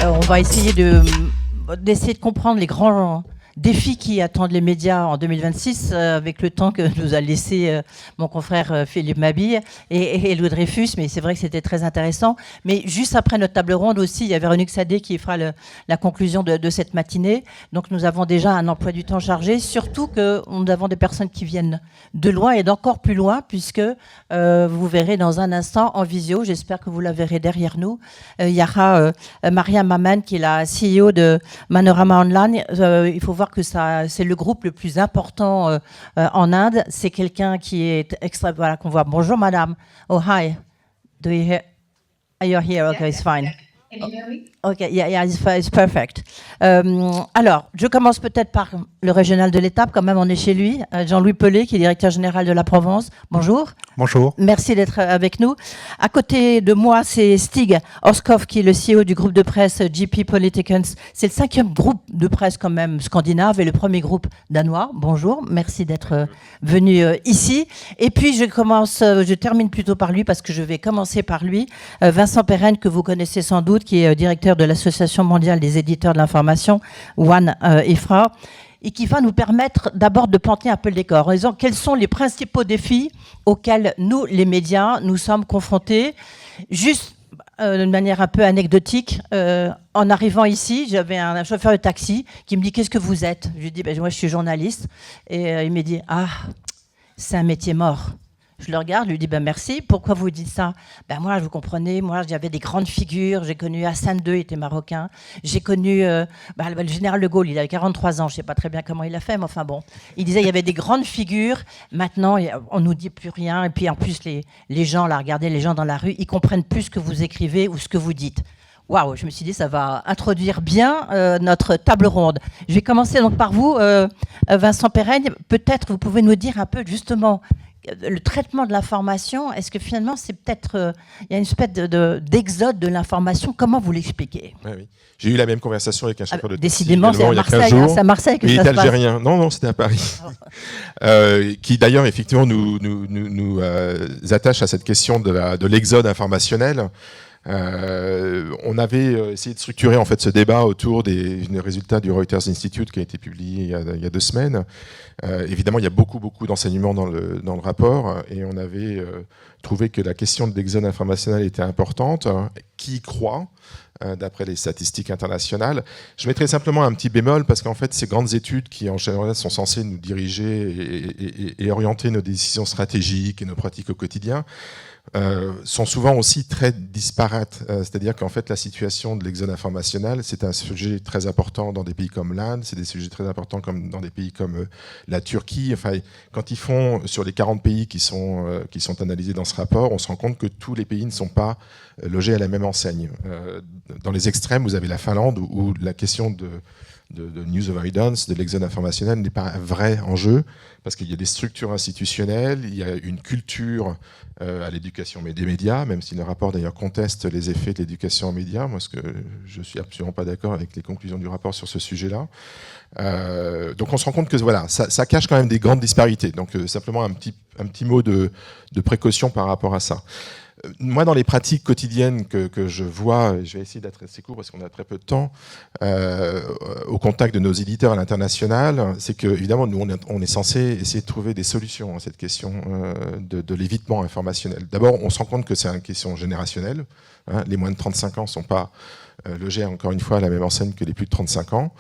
On va essayer d'essayer de comprendre les grands défis qui attendent les médias en 2026 avec le temps que nous a laissé mon confrère Philippe Mabille et Louis Dreyfus, mais c'est vrai que c'était très intéressant. Mais juste après notre table ronde aussi, il y a Véronique Sadé qui fera la conclusion de cette matinée. Donc nous avons déjà un emploi du temps chargé, surtout que nous avons des personnes qui viennent de loin et d'encore plus loin, puisque vous verrez dans un instant en visio, j'espère que vous la verrez derrière nous, il y aura Maria Maman qui est la CEO de Manorama Online. Il faut voir que c'est le groupe le plus important en Inde. C'est quelqu'un qui est extra... Voilà, qu'on voit. Bonjour, madame. Oh, hi. Do you hear? You're here. Okay, it's fine. Can you hear me? Ok, yeah, it's perfect. Alors, je commence peut-être par le régional de l'étape, quand même, on est chez lui. Jean-Louis Pelé, qui est directeur général de la Provence. Bonjour. Bonjour. Merci d'être avec nous. À côté de moi, c'est Stig Oskov, qui est le CEO du groupe de presse GP Politikens. C'est le 5e groupe de presse, quand même, scandinave et le premier groupe danois. Bonjour, merci d'être venu ici. Et puis, je termine plutôt par lui, parce que je vais commencer par lui. Vincent Perrenne, que vous connaissez sans doute, qui est directeur de l'Association mondiale des éditeurs de l'information, One IFRA, et qui va nous permettre d'abord de planter un peu le décor en disant quels sont les principaux défis auxquels nous, les médias, nous sommes confrontés. Juste d'une manière un peu anecdotique, en arrivant ici, j'avais un chauffeur de taxi qui me dit « Qu'est-ce que vous êtes ?» Je lui dis « Moi, je suis journaliste. » Et il me dit « Ah, c'est un métier mort. » Je le regarde, je lui dis merci. Pourquoi vous dites ça? Moi, vous comprenez, moi, j'avais des grandes figures. J'ai connu Hassan II, il était marocain. J'ai connu le général de Gaulle, il avait 43 ans. Je ne sais pas très bien comment il a fait, mais enfin bon. Il disait il y avait des grandes figures. Maintenant, on ne nous dit plus rien. Et puis en plus, les gens, là, regardez les gens dans la rue, ils comprennent plus ce que vous écrivez ou ce que vous dites. Waouh, je me suis dit, ça va introduire bien notre table ronde. Je vais commencer donc par vous, Vincent Perrenne. Peut-être vous pouvez nous dire un peu justement le traitement de l'information. Est-ce que finalement, c'est peut-être... il y a une espèce d'exode de l'information. Comment vous l'expliquez? Oui. J'ai eu la même conversation avec un chauffeur de taxi. Décidément, c'est à Marseille. C'est à Marseille que ça se passe. Il est algérien. Non, c'était à Paris. Qui d'ailleurs, effectivement, nous attache à cette question de l'exode informationnel. On avait essayé de structurer en fait ce débat autour des résultats du Reuters Institute qui a été publié il y a 2 semaines. Évidemment, il y a beaucoup d'enseignements dans le rapport et on avait trouvé que la question de l'exode informationnel était importante. Qui y croit d'après les statistiques internationales? Je mettrai simplement un petit bémol parce qu'en fait, ces grandes études qui en général sont censées nous diriger et orienter nos décisions stratégiques et nos pratiques au quotidien, sont souvent aussi très disparates. C'est-à-dire qu'en fait, la situation de l'exode informationnel, c'est un sujet très important dans des pays comme l'Inde, c'est des sujets très importants comme dans des pays comme la Turquie. Enfin, quand ils font, sur les 40 pays qui sont analysés dans ce rapport, on se rend compte que tous les pays ne sont pas logés à la même enseigne. Dans les extrêmes, vous avez la Finlande, où la question de news avoidance, de l'exode informationnel n'est pas un vrai enjeu, parce qu'il y a des structures institutionnelles, il y a une culture à l'éducation des médias, même si le rapport d'ailleurs conteste les effets de l'éducation aux médias. Moi, je suis absolument pas d'accord avec les conclusions du rapport sur ce sujet-là. Donc on se rend compte que voilà, ça cache quand même des grandes disparités. Donc simplement un petit mot de précaution par rapport à ça. Moi, dans les pratiques quotidiennes que je vois, et je vais essayer d'être assez court parce qu'on a très peu de temps, au contact de nos éditeurs à l'international, c'est que évidemment, nous, on est censé essayer de trouver des solutions à cette question de l'évitement informationnel. D'abord, on se rend compte que c'est une question générationnelle. Les moins de 35 ans ne sont pas logés, encore une fois, à la même enseigne que les plus de 35 ans.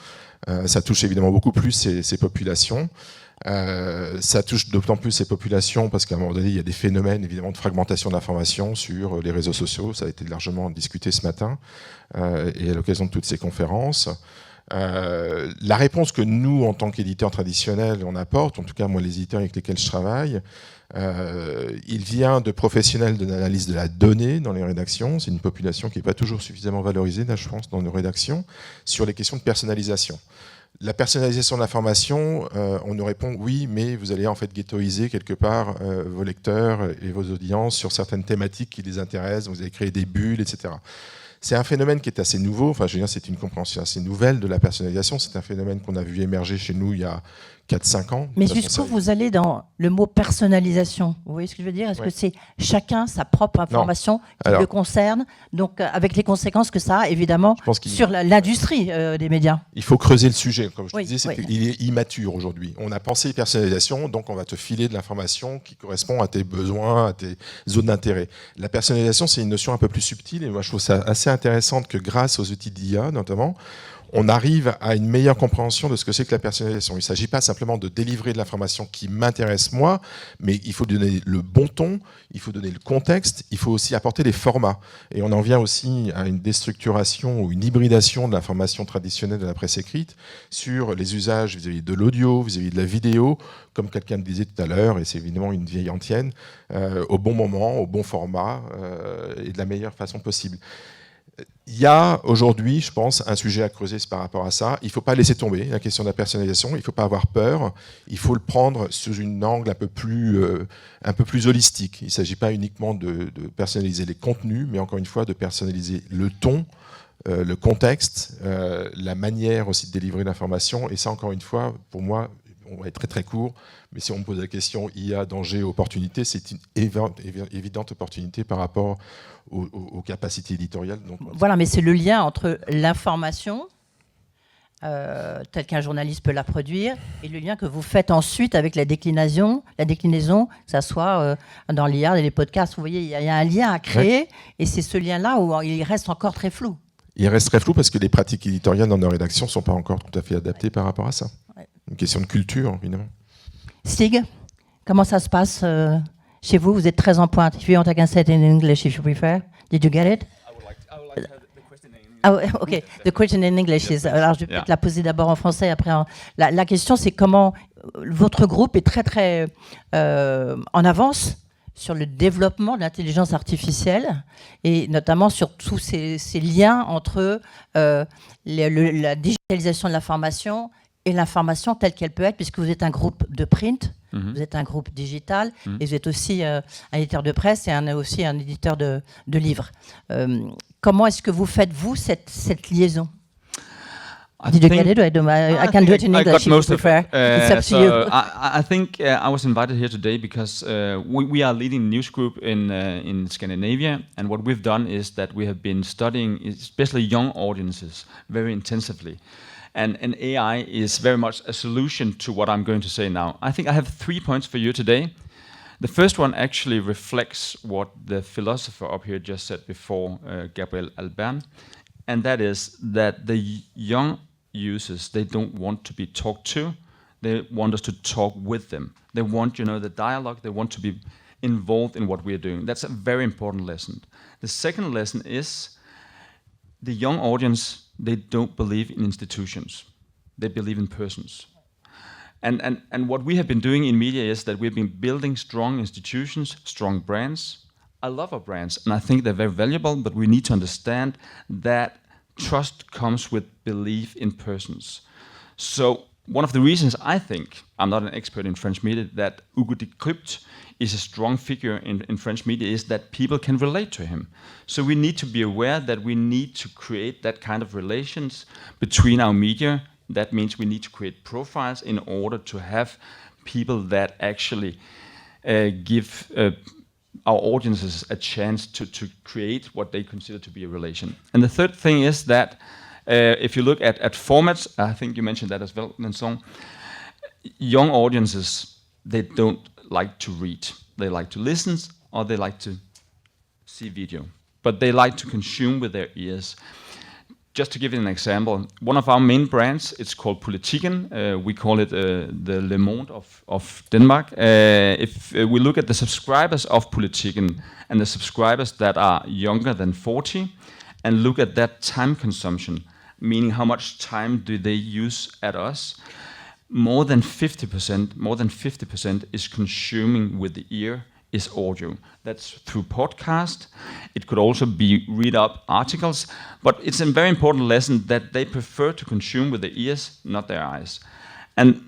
Ça touche évidemment beaucoup plus ces populations. Ça touche d'autant plus ces populations parce qu'à un moment donné, il y a des phénomènes évidemment de fragmentation de l'information sur les réseaux sociaux. Ça a été largement discuté ce matin et à l'occasion de toutes ces conférences. La réponse que nous, en tant qu'éditeurs traditionnels, on apporte, en tout cas moi les éditeurs avec lesquels je travaille, il vient de professionnels de l'analyse de la donnée dans les rédactions. C'est une population qui n'est pas toujours suffisamment valorisée, là, je pense, dans nos rédactions, sur les questions de personnalisation. La personnalisation de l'information, on nous répond oui, mais vous allez en fait ghettoiser quelque part vos lecteurs et vos audiences sur certaines thématiques qui les intéressent, vous allez créer des bulles, etc. C'est un phénomène qui est assez nouveau, enfin je veux dire c'est une compréhension assez nouvelle de la personnalisation, c'est un phénomène qu'on a vu émerger chez nous il y a 4-5 ans. Mais jusqu'où vous allez dans le mot personnalisation? Vous voyez ce que je veux dire? Est-ce que c'est chacun sa propre information qui le concerne, donc avec les conséquences que ça a évidemment sur l'industrie des médias? Il faut creuser le sujet, comme je te disais, il est immature aujourd'hui. On a pensé personnalisation, donc on va te filer de l'information qui correspond à tes besoins, à tes zones d'intérêt. La personnalisation, c'est une notion un peu plus subtile, et moi je trouve ça assez intéressant que grâce aux outils d'IA notamment, on arrive à une meilleure compréhension de ce que c'est que la personnalisation. Il ne s'agit pas simplement de délivrer de l'information qui m'intéresse moi, mais il faut donner le bon ton, il faut donner le contexte, il faut aussi apporter des formats. Et on en vient aussi à une déstructuration ou une hybridation de l'information traditionnelle de la presse écrite sur les usages vis-à-vis de l'audio, vis-à-vis de la vidéo, comme quelqu'un le disait tout à l'heure, et c'est évidemment une vieille antienne, au bon moment, au bon format et de la meilleure façon possible. Il y a aujourd'hui, je pense, un sujet à creuser par rapport à ça. Il ne faut pas laisser tomber la question de la personnalisation. Il ne faut pas avoir peur. Il faut le prendre sous un angle un peu plus holistique. Il ne s'agit pas uniquement de personnaliser les contenus, mais encore une fois de personnaliser le ton, le contexte, la manière aussi de délivrer l'information. Et ça, encore une fois, pour moi, on va être très très court, mais si on me pose la question IA, danger, opportunité, c'est une évidente opportunité par rapport aux capacités éditoriales. Donc, voilà, mais c'est le lien entre l'information, telle qu'un journaliste peut la produire, et le lien que vous faites ensuite avec la déclinaison, que ça soit dans l'IA et les podcasts. Vous voyez, il y a un lien à créer, et c'est ce lien-là où il reste encore très flou. Il reste très flou parce que les pratiques éditoriales dans nos rédactions ne sont pas encore tout à fait adaptées par rapport à ça. Une question de culture, évidemment. Stig, comment ça se passe chez vous? Vous êtes très en pointe. If you want, I can say it in English if you prefer. Did you get it? I would like to have the question in English. Ah, ok. The question in English is. Alors, je vais peut-être la poser d'abord en français. Après, la question, c'est comment votre groupe est très très en avance sur le développement de l'intelligence artificielle et notamment sur tous ces liens entre la digitalisation de l'information et l'information telle qu'elle peut être, puisque vous êtes un groupe de print, vous êtes un groupe digital, et vous êtes aussi un éditeur de presse et aussi un éditeur de livres. Comment est-ce que vous faites, vous, cette liaison? Did you get it? I can do it in English if you prefer. It's up to you. I think I was invited here today because we are leading a news group in Scandinavia, and what we've done is that we have been studying especially young audiences very intensively. And AI is very much a solution to what I'm going to say now. I think I have 3 points for you today. The first one actually reflects what the philosopher up here just said before, Gabriel Alban, and that is that the young users, they don't want to be talked to, they want us to talk with them. They want, the dialogue, they want to be involved in what we're doing. That's a very important lesson. The second lesson is the young audience, they don't believe in institutions. They believe in persons. And what we have been doing in media is that we've been building strong institutions, strong brands. I love our brands, and I think they're very valuable, but we need to understand that trust comes with belief in persons. So one of the reasons I think, I'm not an expert in French media, that Hugo de Crypt is a strong figure in French media is that people can relate to him. So we need to be aware that we need to create that kind of relations between our media. That means we need to create profiles in order to have people that actually give our audiences a chance to create what they consider to be a relation. And the third thing is that if you look at formats, I think you mentioned that as well, Vincent, young audiences, they don't like to read. They like to listen or they like to see video. But they like to consume with their ears. Just to give you an example, one of our main brands, it's called Politiken. We call it the Le Monde of Denmark. If we look at the subscribers of Politiken and the subscribers that are younger than 40 and look at that time consumption, meaning how much time do they use at us, more than 50% is consuming with the ear is audio. That's through podcast. It could also be read up articles, but it's a very important lesson that they prefer to consume with their ears, not their eyes. And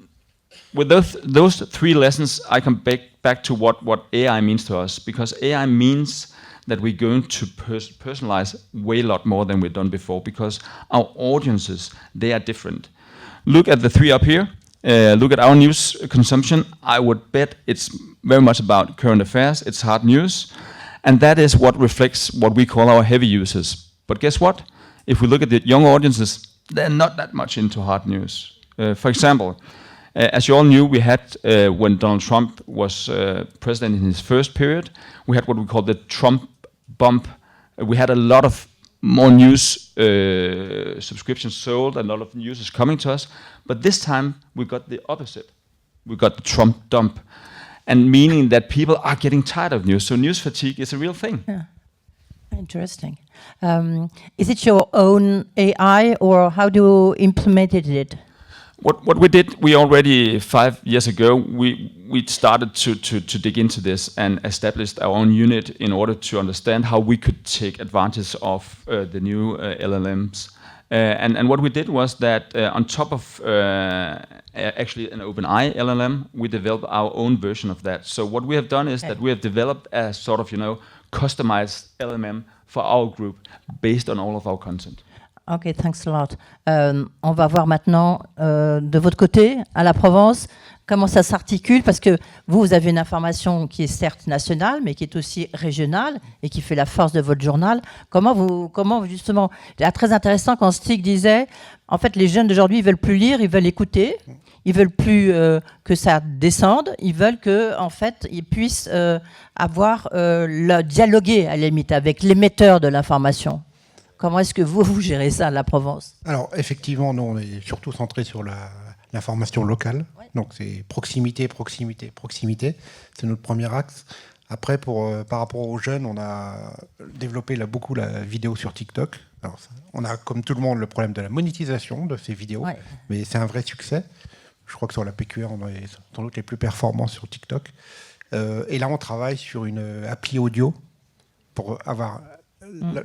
with those 3 lessons, I come back to what AI means to us, because AI means that we're going to personalize way a lot more than we've done before, because our audiences, they are different. Look at the three up here. Look at our news consumption. I would bet it's very much about current affairs. It's hard news. And that is what reflects what we call our heavy users. But guess what? If we look at the young audiences, they're not that much into hard news. For example, as you all knew, we had, when Donald Trump was president in his first period, we had what we call the Trump bump. We had a lot of more news subscriptions sold, and a lot of users coming to us. But this time, we got the opposite. We got the Trump dump. And meaning that people are getting tired of news. So news fatigue is a real thing. Yeah. Interesting. Is it your own AI, or how do you implemented it? What we did, we already 5 years ago, we started to dig into this and established our own unit in order to understand how we could take advantage of the new LLMs. And what we did was that on top of actually an OpenAI LLM, we developed our own version of that. So what we have done is that we have developed a sort of, customized LLM for our group based on all of our content. Ok, thanks a lot. On va voir maintenant de votre côté, à la Provence, comment ça s'articule, parce que vous avez une information qui est certes nationale, mais qui est aussi régionale et qui fait la force de votre journal. Comment vous justement, c'est très intéressant quand Stig disait, en fait, les jeunes d'aujourd'hui, ils veulent plus lire, ils veulent écouter, ils veulent plus que ça descende, ils veulent que, en fait, ils puissent dialoguer à la limite avec l'émetteur de l'information. Comment est-ce que vous gérez ça, la Provence? Alors, effectivement, nous, on est surtout centré sur l'information locale. Ouais. Donc, c'est proximité. C'est notre premier axe. Après, par rapport aux jeunes, on a développé beaucoup la vidéo sur TikTok. Alors, on a, comme tout le monde, le problème de la monétisation de ces vidéos. Ouais. Mais c'est un vrai succès. Je crois que sur la PQR, on est sans doute les plus performants sur TikTok. Et là, on travaille sur une appli audio pour avoir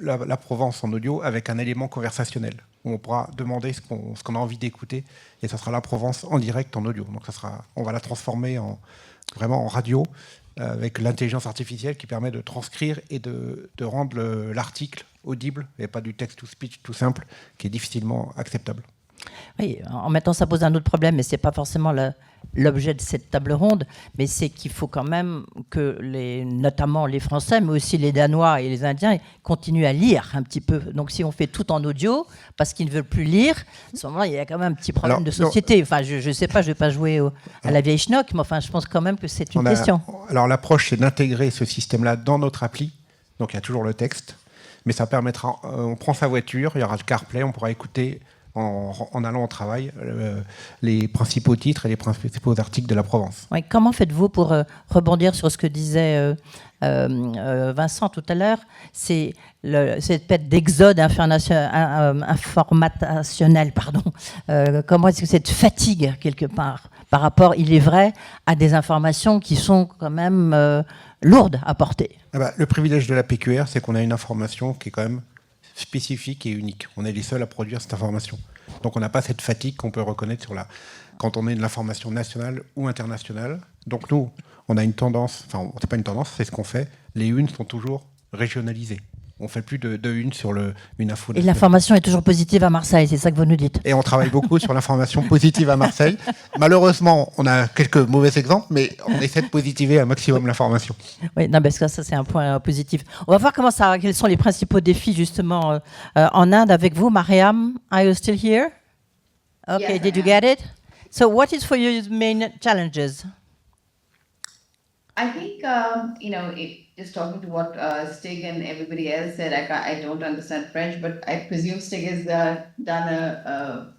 la Provence en audio avec un élément conversationnel où on pourra demander ce qu'on a envie d'écouter, et ça sera la Provence en direct en audio. Donc on va la transformer vraiment en radio avec l'intelligence artificielle qui permet de transcrire et de rendre l'article audible et pas du text-to-speech tout simple qui est difficilement acceptable. Oui, en même temps, ça pose un autre problème, mais ce n'est pas forcément l'objet de cette table ronde, mais c'est qu'il faut quand même que notamment les Français, mais aussi les Danois et les Indiens, continuent à lire un petit peu. Donc si on fait tout en audio, parce qu'ils ne veulent plus lire, à ce moment-là, il y a quand même un petit problème de société. Enfin, je ne sais pas, je ne vais pas jouer à la vieille schnock, mais enfin, je pense quand même que c'est une question. Alors l'approche, c'est d'intégrer ce système-là dans notre appli. Donc il y a toujours le texte, mais ça permettra, on prend sa voiture, il y aura le CarPlay, on pourra écouter en allant au travail les principaux titres et les principaux articles de la Provence. Oui, comment faites-vous pour rebondir sur ce que disait Vincent tout à l'heure? C'est cette perte d'exode informationnel, pardon. Comment est-ce que cette fatigue, quelque part, par rapport, il est vrai, à des informations qui sont quand même lourdes à porter? Le privilège de la PQR, c'est qu'on a une information qui est quand même spécifique et unique. On est les seuls à produire cette information. Donc on n'a pas cette fatigue qu'on peut reconnaître quand on met de l'information nationale ou internationale. Donc nous, on a une tendance, enfin c'est pas une tendance, c'est ce qu'on fait, les unes sont toujours régionalisées. On ne fait plus de une sur une info nationale. Et l'information est toujours positive à Marseille, c'est ça que vous nous dites? Et on travaille beaucoup sur l'information positive à Marseille. Malheureusement, on a quelques mauvais exemples, mais on essaie de positiver un maximum l'information. Oui, non, parce que ça, c'est un point positif. On va voir quels sont les principaux défis, justement, en Inde avec vous. Mariam, are you still here? Okay, yes, did you get it? So what is for you the main challenges? I think, just talking to what Stig and everybody else said, I don't understand French, but I presume Stig has done a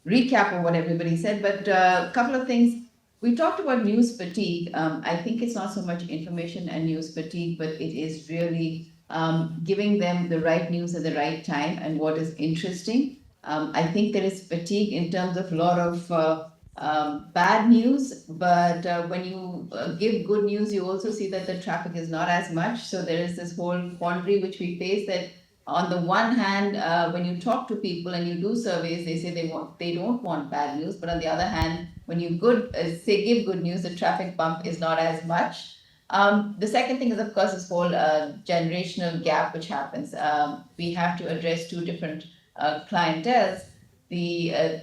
recap of what everybody said. But a couple of things. We talked about news fatigue. I think it's not so much information and news fatigue, but it is really giving them the right news at the right time and what is interesting. I think there is fatigue in terms of a lot of bad news, but when you give good news, you also see that the traffic is not as much. So there is this whole quandary which we face, that on the one hand, when you talk to people and you do surveys, they say they don't want bad news, but on the other hand, when you give good news, the traffic bump is not as much. The second thing is, of course, this whole generational gap which happens. We have to address two different clienteles. The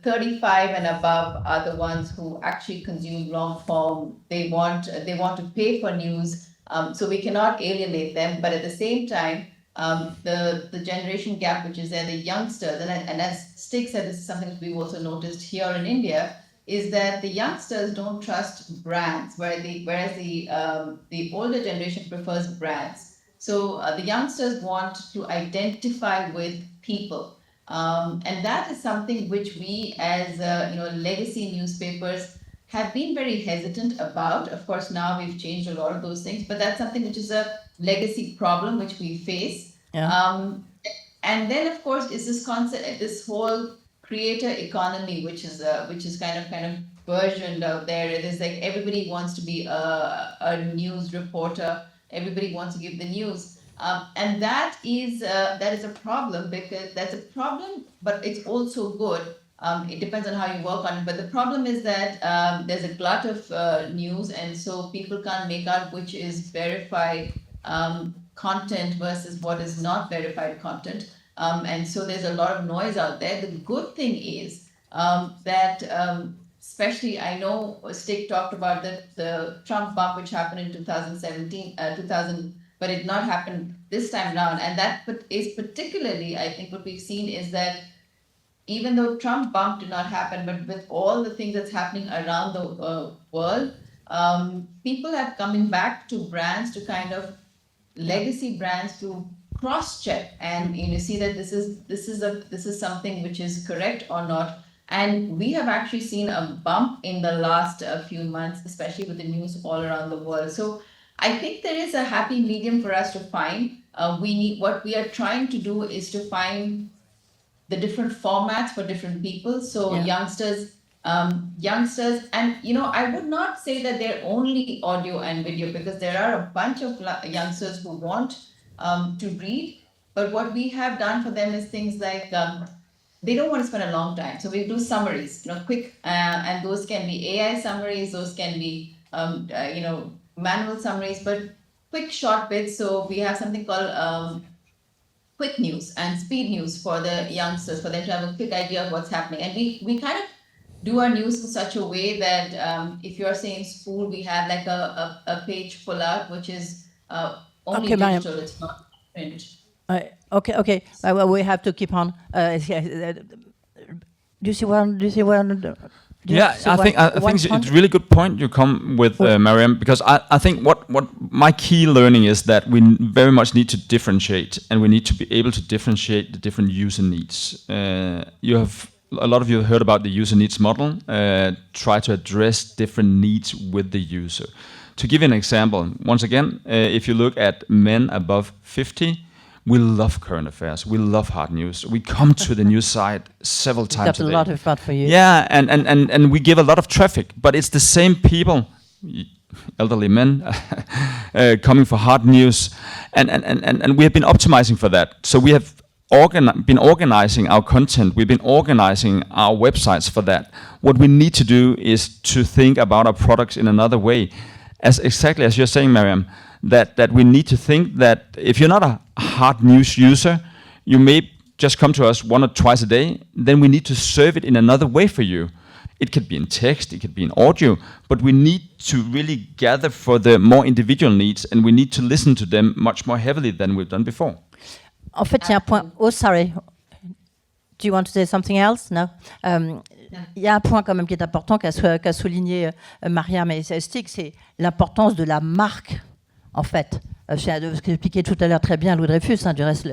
35 and above are the ones who actually consume long form. They want to pay for news, so we cannot alienate them. But at the same time, the generation gap, which is there, the youngsters, and as Stig said, this is something that we've also noticed here in India, is that the youngsters don't trust brands, whereas the older generation prefers brands. So the youngsters want to identify with people, and that is something which we, as legacy newspapers, have been very hesitant about. Of course, now we've changed a lot of those things, but that's something which is a legacy problem which we face. Yeah. And then, of course, is this concept, this whole creator economy, which is kind of versioned out there. It is like everybody wants to be a news reporter. Everybody wants to give the news, and that is a problem, because that's a problem, but it's also good. It depends on how you work on it. But the problem is that there's a glut of news, and so people can't make out which is verified content versus what is not verified content. And so there's a lot of noise out there. The good thing is that, especially, I know Stig talked about the Trump bump, which happened in 2017, but it not happened this time around. And that is particularly, I think, what we've seen is that even though Trump bump did not happen, but with all the things that's happening around the world, people have coming back to brands, to kind of legacy brands, to cross-check and see that this is something which is correct or not. And we have actually seen a bump in the last few months, especially with the news all around the world. So I think there is a happy medium for us to find. What we are trying to do is to find the different formats for different people. So youngsters, and I would not say that they're only audio and video, because there are a bunch of youngsters who want to read, but what we have done for them is things like they don't want to spend a long time, so we do summaries, quick, and those can be AI summaries, those can be manual summaries, but quick short bits. So we have something called quick news and speed news for the youngsters, for them to have a quick idea of what's happening. And we kind of do our news in such a way that if you're saying school, we have like a page pull out, which is only Okay, Mariam. digital, it's not printed. Okay. Well, we have to keep on. Do you see one? Do you see one? Yeah, I think it's a really good point you come with, Mariam, because I think what my key learning is that we very much need to differentiate, and we need to be able to differentiate the different user needs. A lot of you have heard about the user needs model. Try to address different needs with the user. To give you an example, once again, if you look at men above 50, we love current affairs. We love hard news. We come to the news site several times That's a day. a lot of fun for you. Yeah, and we give a lot of traffic, but it's the same people, elderly men, coming for hard news, and we have been optimizing for that. So we have been organizing our content. We've been organizing our websites for that. What we need to do is to think about our products in another way, exactly as you're saying, Mariam. That we need to think that if you're not a hard news user, you may just come to us 1 or twice a day, then we need to serve it in another way for you. It could be in text, it could be in audio, but we need to really gather for the more individual needs, and we need to listen to them much more heavily than we've done before. En fait, il y a un point. Oh, sorry. Do you want to say something else? No. Il y a un point quand même qui est important qu'a souligné Mariam et Stig, c'est l'importance de la marque. En fait, ce que j'expliquais tout à l'heure très bien Louis Dreyfus, du reste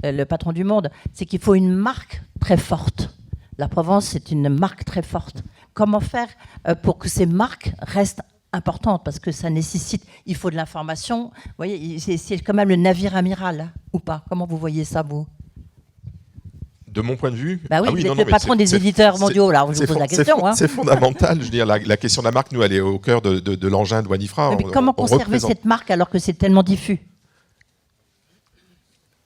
le patron du Monde, c'est qu'il faut une marque très forte. La Provence, c'est une marque très forte. Comment faire pour que ces marques restent importantes? Parce que ça nécessite, il faut de l'information. Vous voyez, c'est quand même le navire amiral, ou pas? Comment vous voyez ça, vous? De mon point de vue, bah oui, vous êtes le patron des éditeurs mondiaux, là, je vous pose la question. C'est fondamental, je veux dire, la question de la marque, nous, elle est au cœur de l'engin de Wanifra. Mais comment conserver cette marque alors que c'est tellement diffus?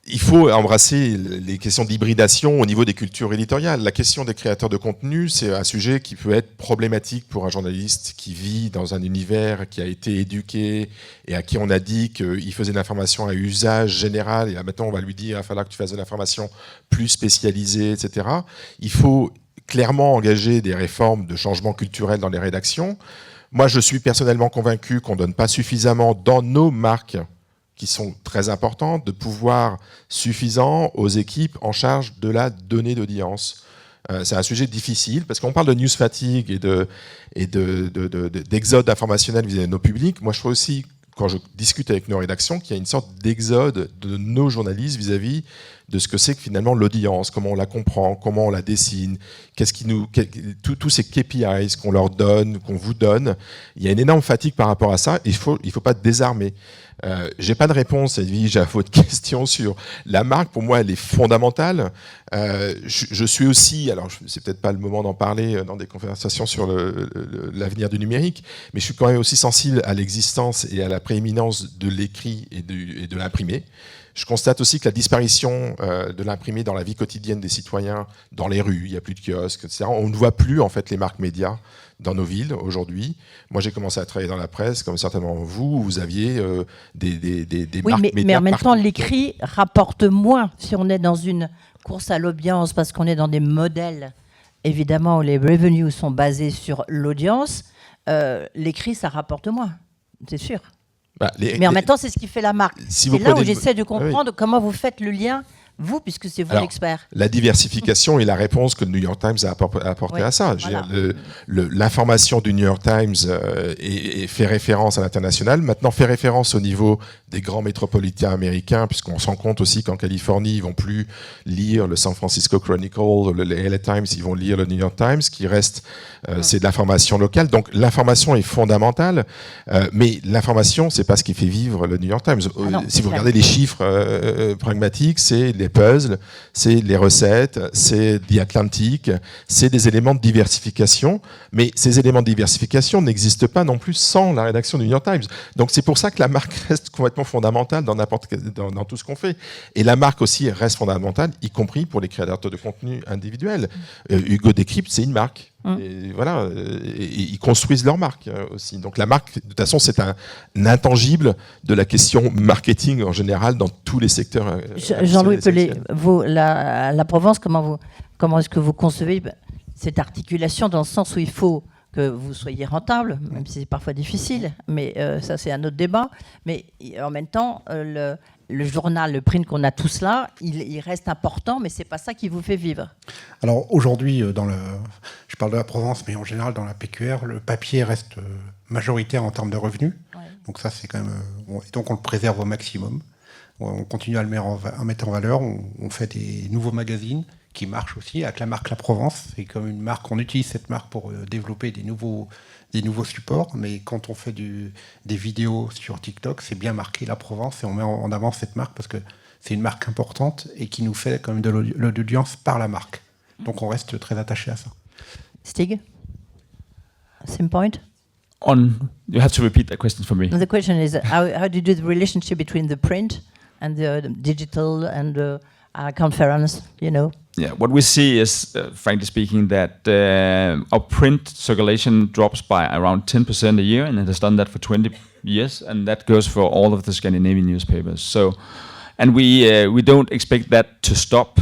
il faut embrasser les questions d'hybridation au niveau des cultures éditoriales. La question des créateurs de contenu, c'est un sujet qui peut être problématique pour un journaliste qui vit dans un univers, qui a été éduqué et à qui on a dit qu'il faisait de l'information à usage général. Et là, maintenant, on va lui dire qu'il va falloir que tu fasses de l'information plus spécialisée, etc. Il faut clairement engager des réformes de changement culturel dans les rédactions. Moi, je suis personnellement convaincu qu'on ne donne pas suffisamment dans nos marques qui sont très importantes, de pouvoir suffisant aux équipes en charge de la donnée d'audience. C'est un sujet difficile, parce qu'on parle de news fatigue et d'exode informationnel vis-à-vis de nos publics. Moi, je trouve aussi, quand je discute avec nos rédactions, qu'il y a une sorte d'exode de nos journalistes vis-à-vis de ce que c'est que finalement l'audience, comment on la comprend, comment on la dessine, tous ces KPIs qu'on leur donne, qu'on vous donne. Il y a une énorme fatigue par rapport à ça, et il faut pas désarmer. J'ai pas de réponse, Edwige, à votre question sur la marque. Pour moi, elle est fondamentale. Je suis aussi, alors c'est peut-être pas le moment d'en parler dans des conversations sur l'avenir du numérique, mais je suis quand même aussi sensible à l'existence et à la prééminence de l'écrit et de l'imprimé. Je constate aussi que la disparition de l'imprimé dans la vie quotidienne des citoyens, dans les rues, il n'y a plus de kiosques, etc. On ne voit plus en fait les marques médias dans nos villes aujourd'hui. Moi, j'ai commencé à travailler dans la presse, comme certainement vous aviez des oui, marques mais médias. En même temps, partout. l'écrit rapporte moins si on est dans une course à l'audience, parce qu'on est dans des modèles, évidemment, où les revenues sont basés sur l'audience. L'écrit, ça rapporte moins, c'est sûr. Mais en même temps, c'est ce qui fait la marque. Si c'est vous là où prenez j'essaie de comprendre comment vous faites le lien, vous, puisque c'est vous l'expert. La diversification est la réponse que le New York Times a apporté à ça. Voilà. L'information du New York Times fait référence à l'international, maintenant fait référence au niveau des grands métropolitains américains, puisqu'on se rend compte aussi qu'en Californie, ils vont plus lire le San Francisco Chronicle, le LA Times, ils vont lire le New York Times, qui reste, c'est de l'information locale. Donc l'information est fondamentale, mais l'information, c'est pas ce qui fait vivre le New York Times. Si vous regardez les chiffres pragmatiques, c'est les puzzles, c'est les recettes, c'est The Atlantic, c'est des éléments de diversification, mais ces éléments de diversification n'existent pas non plus sans la rédaction du New York Times. Donc c'est pour ça que la marque reste complètement fondamentale dans tout ce qu'on fait. Et la marque aussi reste fondamentale, y compris pour les créateurs de contenu individuels. Hugo Décrypte, c'est une marque. Et voilà, ils construisent leur marque aussi. Donc la marque, de toute façon, c'est un intangible de la question marketing en général dans tous les secteurs. Jean-Louis Pellet, la Provence, comment est-ce que vous concevez cette articulation, dans le sens où il faut que vous soyez rentable, même si c'est parfois difficile, mais ça c'est un autre débat, mais en même temps, le journal, le print qu'on a tous là, il reste important, mais c'est pas ça qui vous fait vivre. Alors aujourd'hui, je parle de la Provence, mais en général dans la PQR, le papier reste majoritaire en termes de revenus. Ouais. Donc ça, c'est quand même. Et donc on le préserve au maximum. On continue à le mettre en valeur. On fait des nouveaux magazines qui marchent aussi avec la marque La Provence. C'est comme une marque. On utilise cette marque pour développer des nouveaux supports. Mais quand on fait des vidéos sur TikTok, c'est bien marqué La Provence et on met en avant cette marque parce que c'est une marque importante et qui nous fait quand même de l'audience par la marque. Donc on reste très attaché à ça. Stig, same point. You have to repeat that question for me. The question is how do you do the relationship between the print and the digital and the conference, you know? Yeah, what we see is, frankly speaking, that our print circulation drops by around 10% a year, and it has done that for 20 years, and that goes for all of the Scandinavian newspapers. So, and we don't expect that to stop.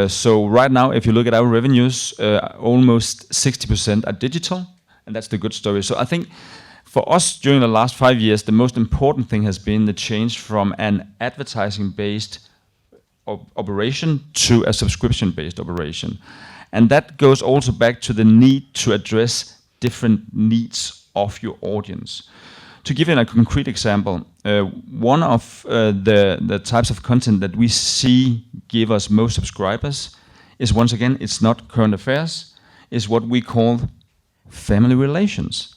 So right now, if you look at our revenues, almost 60% are digital, and that's the good story. So I think for us, during the last 5 years, the most important thing has been the change from an advertising-based operation to a subscription-based operation. And that goes also back to the need to address different needs of your audience. To give you a concrete example, one of the types of content that we see give us most subscribers is, once again, it's not current affairs, is what we call family relations.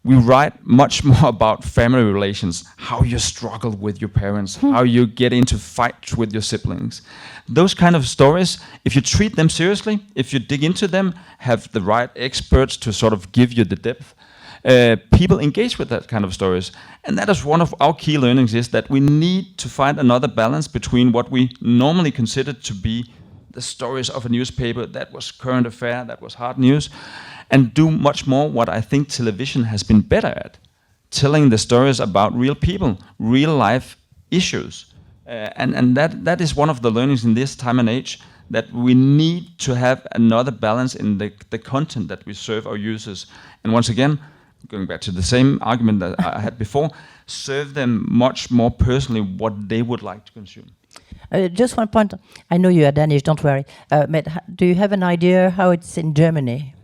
We write much more about family relations, how you struggle with your parents, how you get into fights with your siblings. Those kind of stories, if you treat them seriously, if you dig into them, have the right experts to sort of give you the depth, people engage with that kind of stories. And that is one of our key learnings, is that we need to find another balance between what we normally consider to be the stories of a newspaper that was current affair, that was hard news, and do much more what I think television has been better at, telling the stories about real people, real life issues. And that is one of the learnings in this time and age, that we need to have another balance in the content that we serve our users. And once again, going back to the same argument that I had before, serve them much more personally what they would like to consume. Just one point. I know you are Danish, don't worry. But do you have an idea how it's in Germany?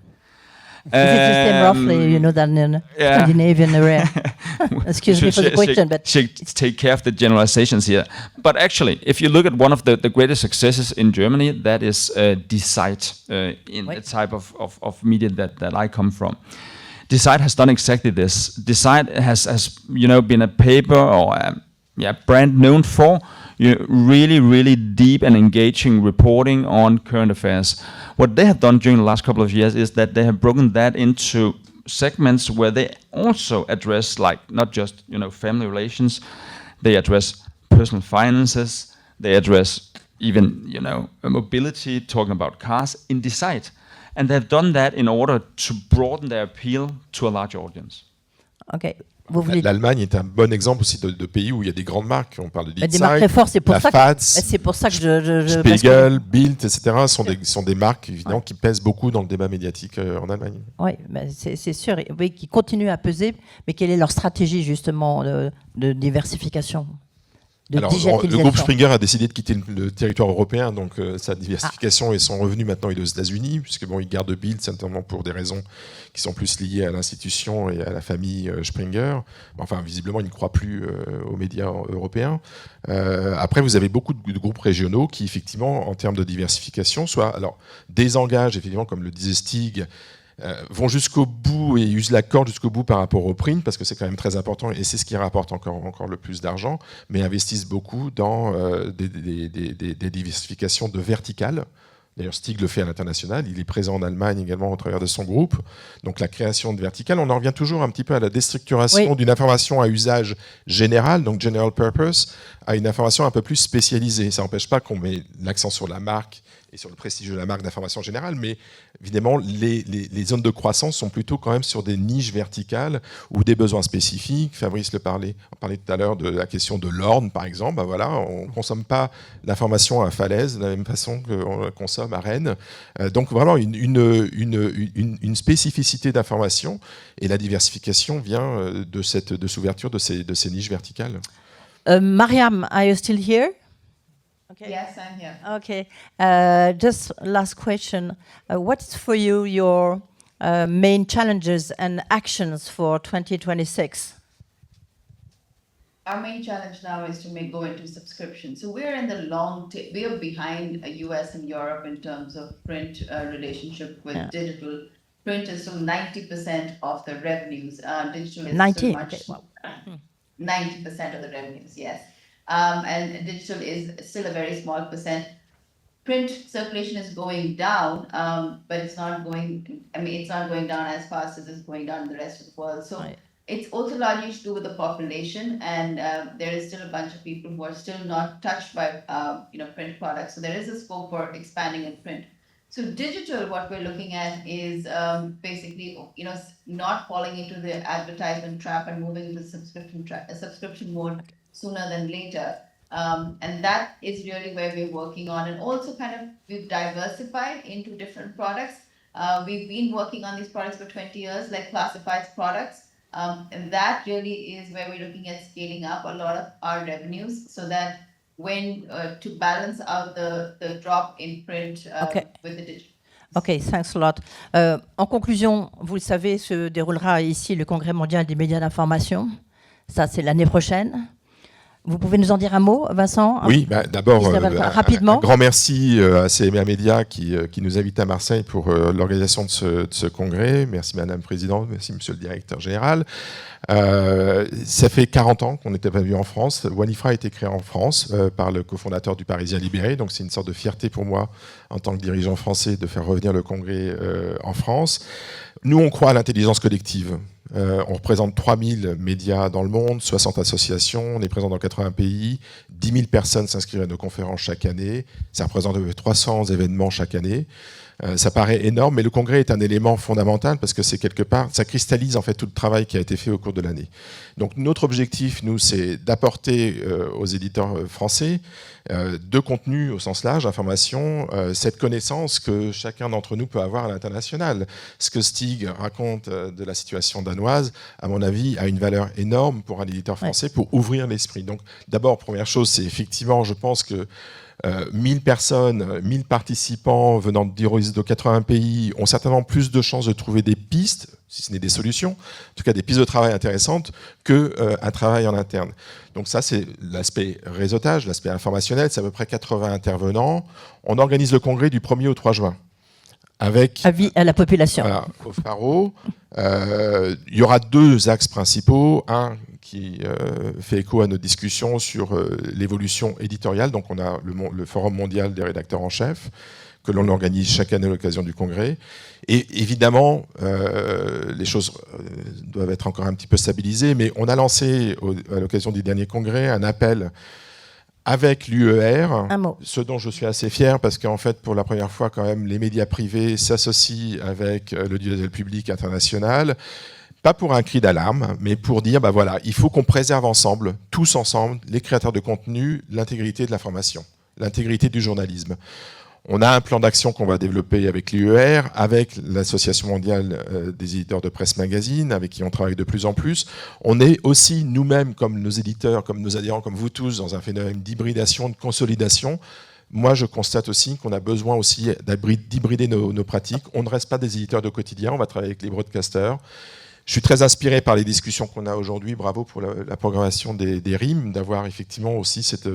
Is it the same roughly, than in Scandinavian area? Excuse me for the question, but take care of the generalizations here. But actually, if you look at one of the greatest successes in Germany, that is Die Zeit, in the type of media that I come from. Die Zeit has done exactly this. Die Zeit has been a paper or a brand known for really, really deep and engaging reporting on current affairs. What they have done during the last couple of years is that they have broken that into segments where they also address, like, not just family relations, they address personal finances, they address even mobility, talking about cars in Die Zeit. And they've done that in order to broaden their appeal to a large audience. Okay. L'Allemagne est un bon exemple aussi de pays où il y a des grandes marques. On parle de Die des marques très fortes, c'est pour ça que je Spiegel, Bild, etc. sont des marques évidemment qui pèsent beaucoup dans le débat médiatique en Allemagne. Oui, c'est sûr, oui, qui continuent à peser. Mais quelle est leur stratégie justement de diversification? Alors, le groupe Springer a décidé de quitter le territoire européen, donc sa diversification et son revenu maintenant est aux États-Unis, puisque il garde Bild certainement pour des raisons qui sont plus liées à l'institution et à la famille Springer. Enfin, visiblement, il ne croit plus aux médias européens. Après, vous avez beaucoup de groupes régionaux qui, effectivement, en termes de diversification, désengagent, effectivement, comme le disait Stig, vont jusqu'au bout et usent la corde jusqu'au bout par rapport au print, parce que c'est quand même très important et c'est ce qui rapporte encore le plus d'argent, mais investissent beaucoup dans des diversifications de verticales. D'ailleurs, Stig le fait à l'international, il est présent en Allemagne également au travers de son groupe. Donc la création de verticales, on en revient toujours un petit peu à la déstructuration d'une information à usage général, donc general purpose, à une information un peu plus spécialisée. Ça n'empêche pas qu'on met l'accent sur la marque et sur le prestige de la marque d'information générale, mais évidemment, les zones de croissance sont plutôt quand même sur des niches verticales ou des besoins spécifiques. Fabrice on parlait tout à l'heure de la question de l'orne, par exemple. On ne consomme pas l'information à Falaise de la même façon qu'on la consomme à Rennes. Donc vraiment une spécificité d'information, et la diversification vient de cette ouverture de ces niches verticales. Mariam, are you still here? Okay. Yes, I'm here. Okay. Just last question. What's for you your main challenges and actions for 2026? Our main challenge now is to go into subscription. So we're in the we are behind US and Europe in terms of print relationship with digital. Print is still 90% of the revenues. Digital is 90. Still much. Okay. Wow. 90% of the revenues, yes. And digital is still a very small percent. Print circulation is going down, but it's not going down as fast as it's going down in the rest of the world. So it's also largely to do with the population, and there is still a bunch of people who are still not touched by print products. So there is a scope for expanding in print. So digital, what we're looking at is basically, not falling into the advertisement trap and moving into the subscription mode sooner than later. And that is really where we're working on. And also we've diversified into different products. We've been working on these products for 20 years, like classifieds products. And that really is where we're looking at scaling up a lot of our revenues, so that to balance out the drop in print with the digital. Ok, thanks a lot. En conclusion, vous le savez, se déroulera ici le Congrès mondial des médias d'information. Ça, c'est l'année prochaine. Vous pouvez nous en dire un mot, Vincent? Oui, d'abord, rapidement. Un grand merci à CMA Média qui nous invite à Marseille pour l'organisation de ce congrès. Merci Madame la Présidente, merci Monsieur le Directeur Général. Ça fait 40 ans qu'on n'était pas vu en France. Wanifra a été créé en France par le cofondateur du Parisien Libéré, donc c'est une sorte de fierté pour moi en tant que dirigeant français de faire revenir le congrès en France. Nous, on croit à l'intelligence collective. On représente 3000 médias dans le monde, 60 associations, on est présent dans 80 pays, 10 000 personnes s'inscrivent à nos conférences chaque année, ça représente 300 événements chaque année. Ça paraît énorme, mais le congrès est un élément fondamental parce que c'est quelque part, ça cristallise en fait tout le travail qui a été fait au cours de l'année. Donc notre objectif, nous, c'est d'apporter aux éditeurs français de contenu au sens large, information, cette connaissance que chacun d'entre nous peut avoir à l'international. Ce que Stig raconte de la situation danoise, à mon avis, a une valeur énorme pour un éditeur français pour ouvrir l'esprit. Donc d'abord, première chose, c'est effectivement, je pense que 1000 personnes, 1000 participants venant de 80 pays ont certainement plus de chances de trouver des pistes, si ce n'est des solutions, en tout cas des pistes de travail intéressantes, qu'un travail en interne. Donc ça, c'est l'aspect réseautage, l'aspect informationnel, c'est à peu près 80 intervenants. On organise le congrès du 1er au 3 juin. Avec avis à la population. Voilà, au Faro. Il y aura 2 axes principaux. Un qui fait écho à nos discussions sur l'évolution éditoriale. Donc on a le Forum mondial des rédacteurs en chef, que l'on organise chaque année à l'occasion du congrès. Et évidemment, les choses doivent être encore un petit peu stabilisées, mais on a lancé à l'occasion du dernier congrès un appel avec l'UER, ce dont je suis assez fier parce qu'en fait, pour la première fois, quand même, les médias privés s'associent avec l'audiovisuel public international, pas pour un cri d'alarme, mais pour dire, bah voilà, il faut qu'on préserve ensemble, tous ensemble, les créateurs de contenu, l'intégrité de l'information, l'intégrité du journalisme. On a un plan d'action qu'on va développer avec l'UER, avec l'Association mondiale des éditeurs de presse magazine, avec qui on travaille de plus en plus. On est aussi nous-mêmes, comme nos éditeurs, comme nos adhérents, comme vous tous, dans un phénomène d'hybridation, de consolidation. Moi, je constate aussi qu'on a besoin aussi d'hybrider nos pratiques. On ne reste pas des éditeurs de quotidien, on va travailler avec les broadcasters. Je suis très inspiré par les discussions qu'on a aujourd'hui. Bravo pour la programmation des RIM, d'avoir effectivement aussi cette...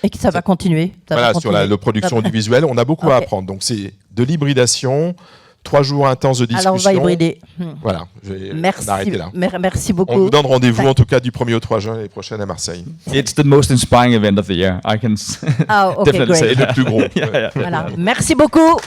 Et que ça va continuer. Sur la production audiovisuelle, on a beaucoup à apprendre. Donc c'est de l'hybridation, 3 jours intenses de discussion. Alors on va hybrider. Voilà, merci, arrêter là. Merci beaucoup. On vous donne rendez-vous en tout cas du 1er au 3 juin l'année prochaine à Marseille. It's the most inspiring event of the year. I can okay, definitely say C'est le plus gros. Yeah. Voilà. Merci beaucoup.